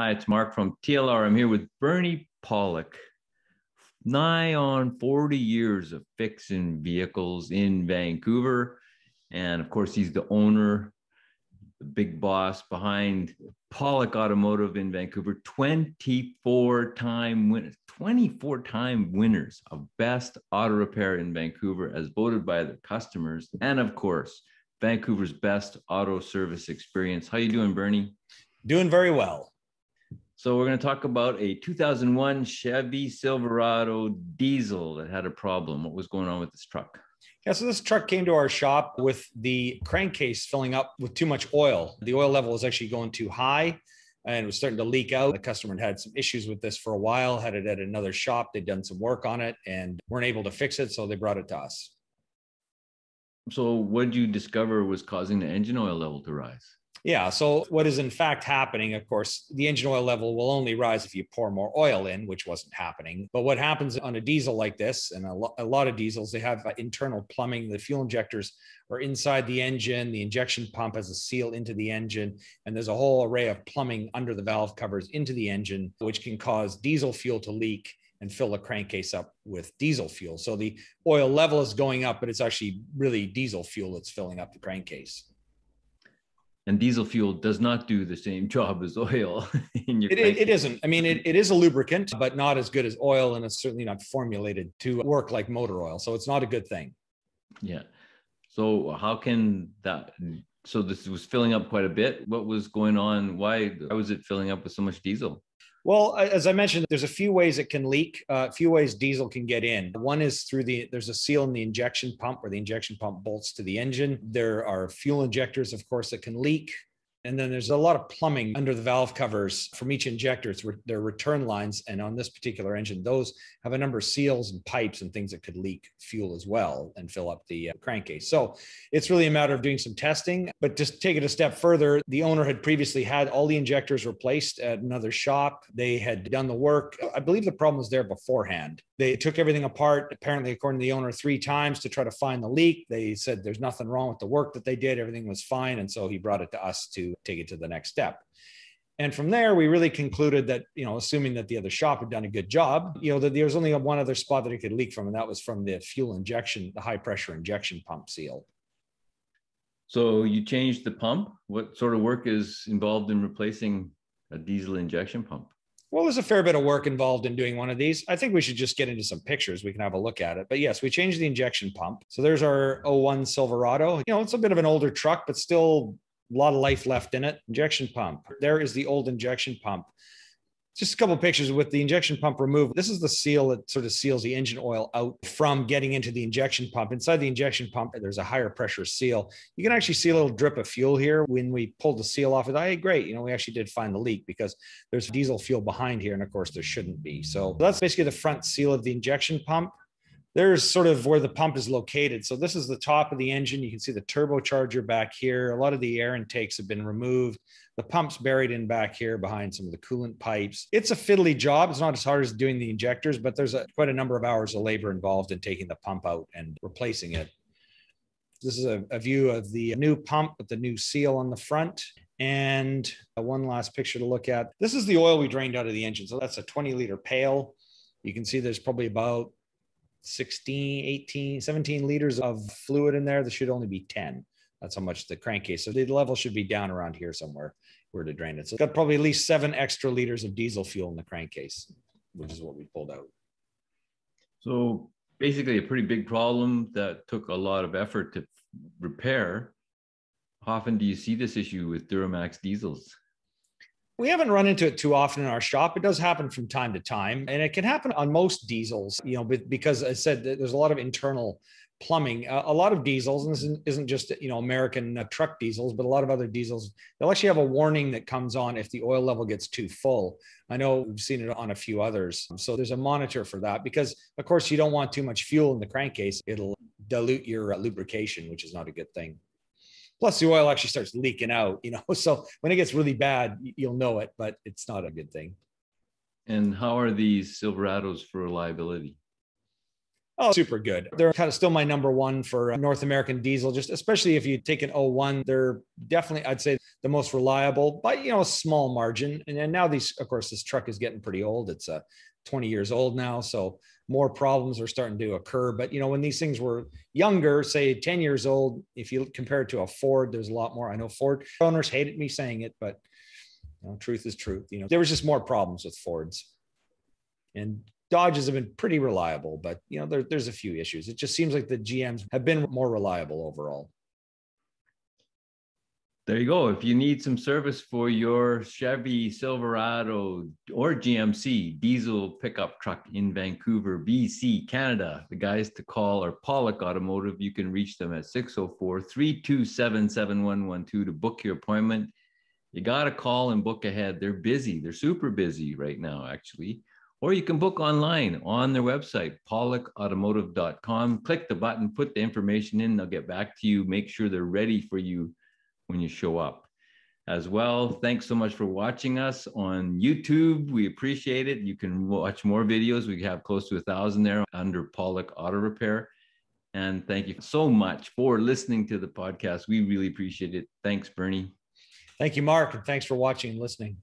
Hi, it's Mark from TLR. I'm here with Bernie Pawlik. Nigh on 40 years of fixing vehicles in Vancouver. And of course, he's the owner, the big boss behind Pawlik Automotive in Vancouver. 24-time winners of best auto repair in Vancouver as voted by the customers. And of course, Vancouver's best auto service experience. How you doing, Bernie? Doing very well. So we're going to talk about a 2001 Chevy Silverado diesel that had a problem. What was going on with this truck? Yeah, so this truck came to our shop with the crankcase filling up with too much oil. The oil level was actually going too high and it was starting to leak out. The customer had some issues with this for a while, had it at another shop. They'd done some work on it and weren't able to fix it, so they brought it to us. So what did you discover was causing the engine oil level to rise? Yeah, so what is in fact happening, of course, the engine oil level will only rise if you pour more oil in, which wasn't happening. But what happens on a diesel like this, and a lot of diesels, they have internal plumbing. The fuel injectors are inside the engine. The injection pump has a seal into the engine. And there's a whole array of plumbing under the valve covers into the engine, which can cause diesel fuel to leak and fill the crankcase up with diesel fuel. So the oil level is going up, but it's actually really diesel fuel that's filling up the crankcase. And diesel fuel does not do the same job as oil in your It isn't. I mean, it is a lubricant, but not as good as oil, and it's certainly not formulated to work like motor oil. So it's not a good thing. Yeah. So how can that? So this was filling up quite a bit. What was going on? Why was it filling up with so much diesel? Well, as I mentioned, there's a few ways it can leak, a few ways diesel can get in. One is there's a seal in the injection pump where the injection pump bolts to the engine. There are fuel injectors, of course, that can leak. And then there's a lot of plumbing under the valve covers from each injector. They're return lines. And on this particular engine, those have a number of seals and pipes and things that could leak fuel as well and fill up the crankcase. So it's really a matter of doing some testing. But just take it a step further, the owner had previously had all the injectors replaced at another shop. They had done the work. I believe the problem was there beforehand. They took everything apart, apparently, according to the owner, 3 times to try to find the leak. They said there's nothing wrong with the work that they did. Everything was fine. And so he brought it to us to take it to the next step. And from there, we really concluded that, assuming that the other shop had done a good job, that there was only one other spot that it could leak from, and that was from the fuel injection, the high pressure injection pump seal. So you changed the pump. What sort of work is involved in replacing a diesel injection pump? Well, there's a fair bit of work involved in doing one of these. I think we should just get into some pictures. We can have a look at it. But yes, we changed the injection pump. So there's our '01 Silverado. It's a bit of an older truck, but still a lot of life left in it. Injection pump. There is the old injection pump. Just a couple of pictures with the injection pump removed. This is the seal that sort of seals the engine oil out from getting into the injection pump. Inside the injection pump, there's a higher pressure seal. You can actually see a little drip of fuel here. When we pulled the seal off, hey, great. We actually did find the leak because there's diesel fuel behind here. And of course, there shouldn't be. So that's basically the front seal of the injection pump. There's sort of where the pump is located. So this is the top of the engine. You can see the turbocharger back here. A lot of the air intakes have been removed. The pump's buried in back here behind some of the coolant pipes. It's a fiddly job. It's not as hard as doing the injectors, but there's quite a number of hours of labor involved in taking the pump out and replacing it. This is a view of the new pump with the new seal on the front. And one last picture to look at. This is the oil we drained out of the engine. So that's a 20-liter pail. You can see there's probably about 16, 18, 17 liters of fluid in there. There should only be 10. That's how much the crankcase. So the level should be down around here somewhere where to drain it. So it's got probably at least 7 extra liters of diesel fuel in the crankcase, which is what we pulled out. So basically a pretty big problem that took a lot of effort to repair. How often do you see this issue with Duramax diesels? We haven't run into it too often in our shop. It does happen from time to time, and it can happen on most diesels, because I said that there's a lot of internal plumbing. A lot of diesels, and this isn't just, American truck diesels, but a lot of other diesels, they'll actually have a warning that comes on if the oil level gets too full. I know we've seen it on a few others. So there's a monitor for that because, of course, you don't want too much fuel in the crankcase. It'll dilute your lubrication, which is not a good thing. Plus, the oil actually starts leaking out, so when it gets really bad, you'll know it, but it's not a good thing. And how are these Silverados for reliability? Oh, super good. They're kind of still my number one for North American diesel, just especially if you take an '01. They're definitely, I'd say, the most reliable, but a small margin. And then now of course, this truck is getting pretty old. It's 20 years old now. So more problems are starting to occur. But, when these things were younger, say 10 years old, if you compare it to a Ford, there's a lot more. I know Ford owners hated me saying it, but truth is truth. There was just more problems with Fords. And Dodges have been pretty reliable, but there's a few issues. It just seems like the GMs have been more reliable overall. There you go. If you need some service for your Chevy Silverado or GMC diesel pickup truck in Vancouver, BC, Canada, the guys to call are Pawlik Automotive. You can reach them at 604-327-7112 to book your appointment. You got to call and book ahead. They're busy. They're super busy right now, actually. Or you can book online on their website, pawlikautomotive.com. Click the button, put the information in. They'll get back to you. Make sure they're ready for you when you show up. As well, thanks so much for watching us on YouTube. We appreciate it. You can watch more videos. We have close to 1,000 there under Pawlik Auto Repair. And thank you so much for listening to the podcast. We really appreciate it. Thanks, Bernie. Thank you, Mark, and thanks for watching and listening.